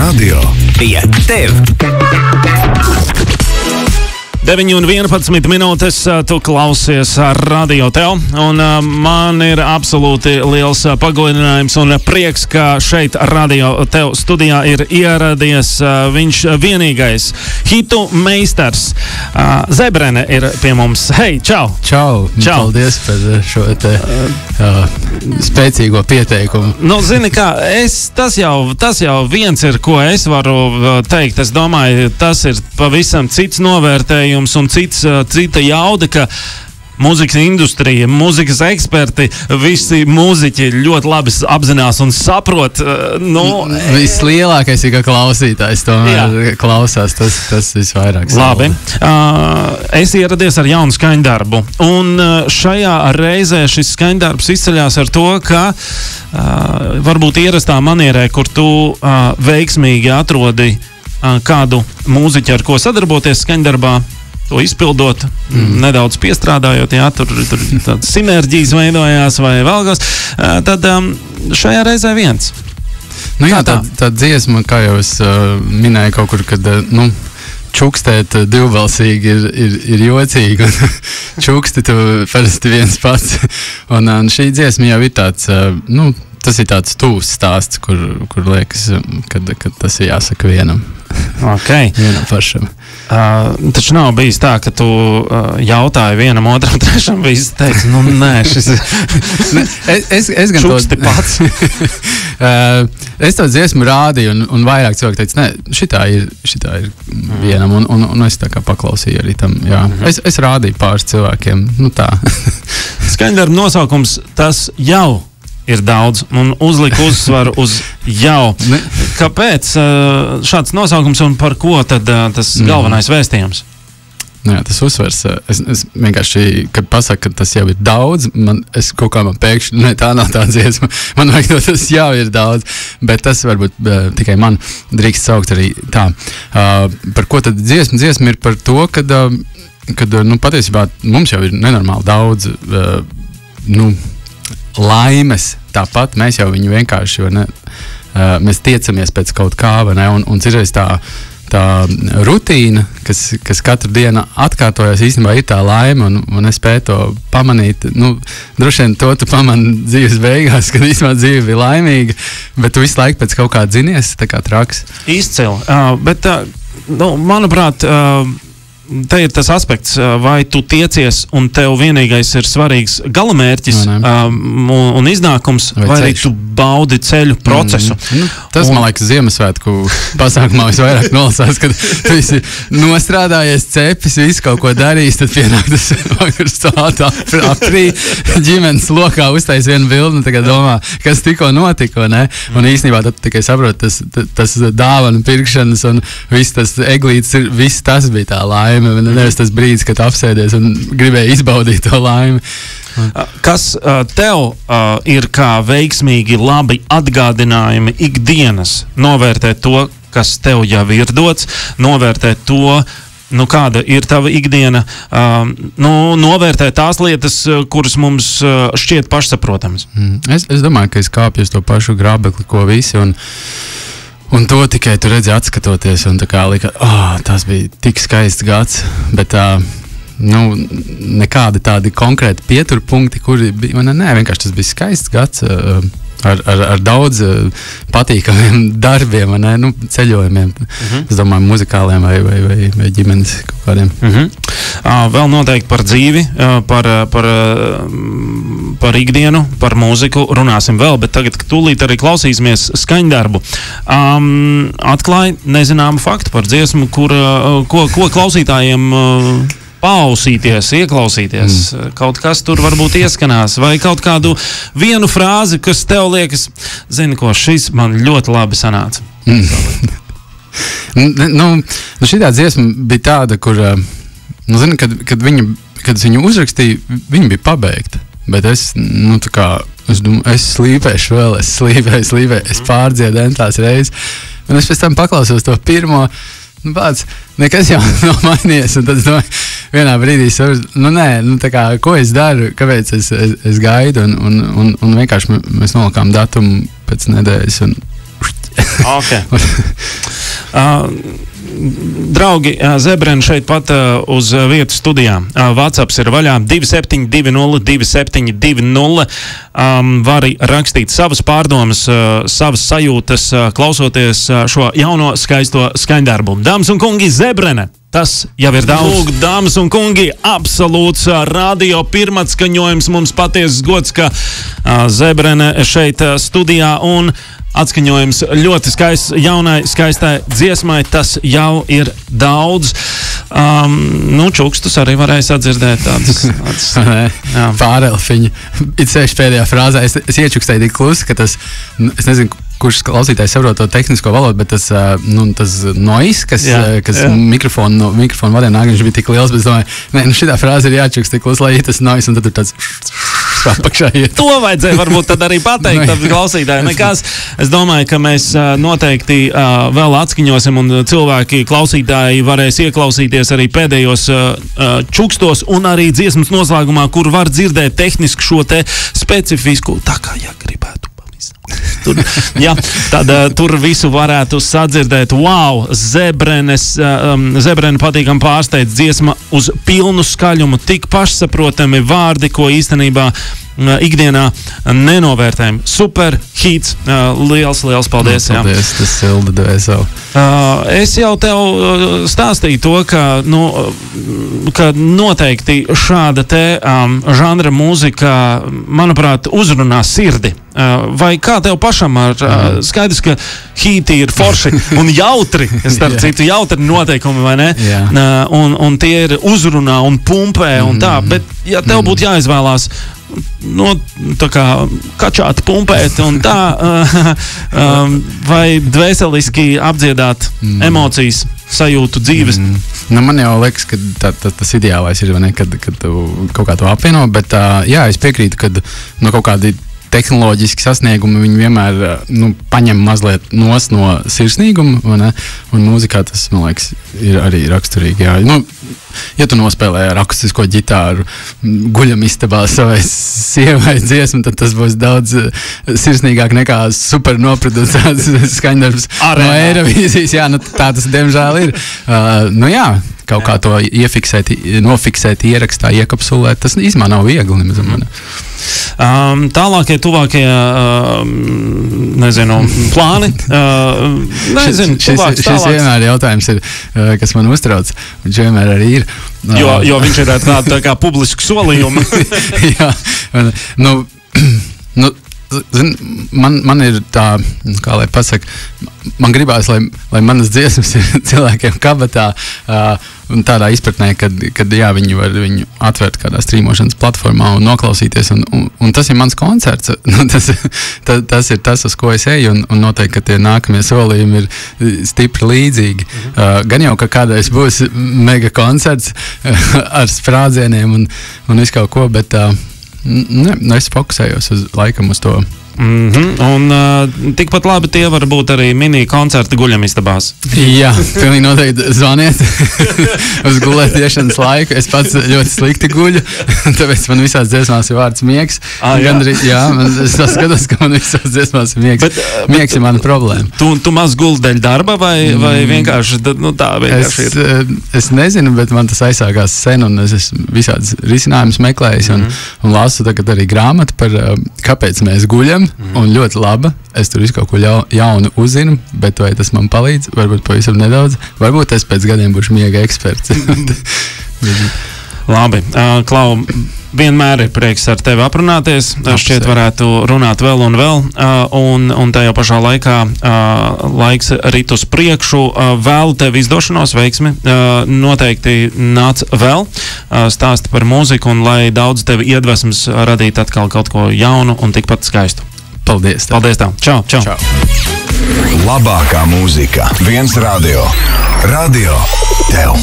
Radio pie tev. 9:11 minūtes, tu klausies Radio Tev, un man ir absolūti liels pagodinājums un prieks, ka šeit Radio Tev studijā ir ieradies viņš vienīgais hitu meistars. Zebrene ir pie mums. Hei, čau! Čau! Paldies par šo te spēcīgo pieteikumu. Nu, zini kā, tas jau viens ir, ko es varu teikt. Es domāju, tas ir pavisam cits novērtējums un cita jauda, ka mūzikas industrija, mūzikas eksperti, visi mūziķi ļoti labi apzinās un saprot. Vislielākais ir, ka klausītājs tomēr klausās, tas visvairāk. Labi. Es ieradies ar jaunu skaņdarbu, un šajā reizē šis skaņdarbs izceļās ar to, ka varbūt ierastā manierē, kur tu veiksmīgi atrodi kādu mūziķu, ar ko sadarboties skaņdarbā, to izpildot, nedaudz piestrādājot, tur tādas sinerģijas veidojās vai vēl kas, tad šajā reizē viens. Nu jā, tā dziesma, kā jau es minēju kaut kur, kad, čukstēt divbalsīgi ir jocīgi, un čuksti tu parasti viens pats, un šī dziesma jau ir tāds, tas ir tāds tūs stāsts, kur liekas, kad tas ir jāsaka vienam. Okay. Vienam pašam. Taču nav bijis tā, ka tu jautāji vienam, otram, trešam, visi teica, nē, šis es gan čuksti pats. Es to dziesmu rādīju, un vairāk cilvēki teica, nē, šitā ir vienam, un es tā kā paklausīju arī tam, jā. Es rādīju pāris cilvēkiem, tā. Skaņdarba nosaukums, tas jau ir daudz, un uzlika uzsvaru uz jau. Kāpēc šāds nosaukums un par ko tad tas galvenais vēstījums? Jā, tas uzsvers. Es vienkārši, kad pasaku, ka tas jau ir daudz, es kaut kā man pēkšņi, tā nav tā dziesma, man vajag to, tas jau ir daudz, bet tas varbūt tikai man drīkst saukt arī tā. Par ko tad dziesma? Dziesma ir par to, kad patiesībā mums jau ir nenormāli daudz, laimes, tāpat mēs jau viņu vienkārši, mēs tiecamies pēc kaut kā, un citreiz tā rutīna, kas katru dienu atkārtojas, īstenībā ir tā laime, un es spēju to pamanīt, droši vien to tu pamani dzīves beigās, kad īstenībā dzīve bija laimīga, bet tu visu laiku pēc kaut kā dzinies, tā kā traks. Izcili, bet, manuprāt, te ir tas aspekts, vai tu tiecies un tev vienīgais ir svarīgs galamērķis un iznākums, vai arī tu baudi ceļu procesu. Tas, man liekas, Ziemassvētku pasākumā visvairāk nolasās, kad tu esi nostrādājies cepis, visu kaut ko darījis, tad pienāk tas vakars tātā aprī, ģimenes lokā uztais vienu bildi, tagad domā, kas tikko notika, ne? Un īstenībā tad tikai saprot, tas dāvana pirkšanas un viss tas eglītes, viss tas bija tā laime. Nevis tas brīdis, kad apsēdies un gribēji izbaudīt to laimi. Kas tev ir kā veiksmīgi labi atgādinājumi ikdienas? Novērtēt to, kas tev jau ir dots, novērtēt to, kāda ir tava ikdiena, novērtēt tās lietas, kuras mums šķiet pašsaprotamas. Es domāju, ka es kāpju uz to pašu grābekli, ko visi, un to tikai tu redzi atskatoties, un tā kā lika, tas bija tik skaists gads, bet nekādi tādi konkrēti pieturpunkti, kuri bija, vienkārši tas bija skaists gads, ar daudz patīkamiem darbiem, ceļojumiem, es domāju, muzikāliem vai ģimenes kaut kādiem. Vēl noteikti par dzīvi, par ikdienu, par mūziku runāsim vēl, bet tagad tūlīt arī klausīsimies skaņdarbu. Atklāja nezināmu faktu par dziesmu, ko klausītājiem pausīties, ieklausīties. Kaut kas tur varbūt ieskanās, vai kaut kādu vienu frāzi, kas tev liekas, zini ko, šis man ļoti labi sanāca. Šitā dziesma bija tāda, kur, zini, kad viņu uzrakstīja, viņa bija pabeigta, bet es slīpēšu vēl, es slīpēju, es pārdziedu entās reizes, un es pēc tam paklausos to pirmo, nekas jau nav mainījies, un tad vienā brīdī ko es daru, kāpēc es gaidu, un vienkārši mēs nolikām datumu pēc nedēļas, un Okay. Draugi, Zebreni šeit pat uz vietu studijā. WhatsApps ir vaļā 27202720. Vari rakstīt savas pārdomas, savas sajūtas, klausoties šo jauno skaisto skaņdarbu. Dāmas un kungi, Zebrene! Tas jau ir daudz. Lūk, dāmas un kungi, absolūts radio pirmatskaņojums. Mums patiesas gods, ka Zebrene šeit studijā un atskaņojums ļoti skaists, jaunai, skaistai dziesmai. Tas jau ir daudz. Čukstus arī varēja sadzirdēt tādas. Pārelfiņa. It sevišķi pēdējā frāzē es iečukstēju tik klusi, ka tas, es nezinu, kurš klausītājs saprot to tehnisko valodu, bet tas noise, kas mikrofonu vadē nāk, viņš bija tik liels, bet es domāju, šitā frāze ir jāčukst tik klusi, lai ir tas noise, un tad ir tāds apakšā iet. To vajadzēja varbūt tad arī pateikt klausītāji. Nekās, es domāju, ka mēs noteikti vēl atskaņosim, un cilvēki, klausītāji varēs ieklausīties arī pēdējos čukstos, un arī dziesmas noslēgumā, kur var dzirdēt tehniski šo te specifisku, tā kā gribētu. Tur visu varētu sadzirdēt. Wow, Zebrene patīkam pārsteidz, dziesma uz pilnu skaļumu, tik pašsaprotami vārdi, ko īstenībā ikdienā nenovērtējam. Super hits. Liels paldies. Paldies, tas silda dvēseli. Es jau tev stāstīju to, ka noteikti šāda te žanra mūzika, manuprāt, uzrunā sirdi. Vai kā tev pašam skaidrs, ka hīti ir forši un jautri, starp citu jautri noteikumi, vai ne? Un tie ir uzrunā un pumpē un tā, bet ja tev būtu jāizvēlās tā kā kačāt, pumpēt un tā, vai dvēseliski apdziedāt emocijas, sajūtu dzīves? Man jau liekas, ka tas ideālais ir, vai ne, kad tu kaut kā to apvieno, bet jā, es piekrītu, ka no kaut kādi tehnoloģiski sasniegumi viņi vienmēr paņem mazliet no sirsnīguma, un mūzikā tas, man liekas, ir arī raksturīgi. Jā. Ja tu nospēlē akustisko ģitāru guļamistabā savai sievai dziesmu, tad tas būs daudz sirsnīgāk nekā super noproducēts skaņdarbs no Eirovīzijas. Jā, tā tas diemžēl ir. Kaut kā to nofiksēt, ierakstā, iekapsulēt, tas īstenībā nav viegli. Tālākie, tuvākie, plāni. Šis vienmēr jautājums ir, kas man uztrauc, viņš vienmēr arī ir. Jo viņš ir tā kā publisku solījumu. Jā, man ir tā, kā lai pasaka, man gribās, lai manas dziesmas ir cilvēkiem kabatā, un tādā izpratnē, kad jā, viņi var viņu atvērt kādā strīmošanas platformā un noklausīties, un tas ir mans koncerts, tas ir tas, uz ko es eju, un noteikti, ka tie nākamie solījumi ir stipri līdzīgi. Gan jau, ka kādreiz būs mega koncerts ar sprādzieniem un visu kaut ko, bet es fokusējos laikam uz to. Un tikpat labi tie var būt arī mini koncerti guļamistabās. Jā, pilnīgi noteikti zvaniet uz gulētiešanas laiku. Es pats ļoti slikti guļu, tāpēc man visās dziesmās ir vārds miegs. Es skatos, ka man visās dziesmās ir miegs. Miegs ir mana problēma. Tu maz guldi dēļ darba vai vienkārši tā vienkārši ir? Es nezinu, bet man tas aizsākās sen, un es esmu visādas risinājumus meklējis un lasu tagad arī grāmatu par kāpēc mēs guļam. Un ļoti laba. Es tur visu kaut ko jaunu uzzinu, bet vai tas man palīdz? Varbūt pavisam nedaudz. Varbūt es pēc gadiem būšu miega eksperts. Labi. Klau, vienmēr ir prieks ar tevi aprunāties. Šķiet varētu runāt vēl un vēl. Un tajā pašā laikā laiks rit uz priekšu. Vēlu tev izdošanos, veiksmi. Noteikti nāc vēl. Stāsti par mūziku un lai daudz tevi iedvesmas radīt atkal kaut ko jaunu un tikpat skaistu. Paldies tev. Paldies tev. Čau. Labākā mūzika. Viens radio. Radio tev.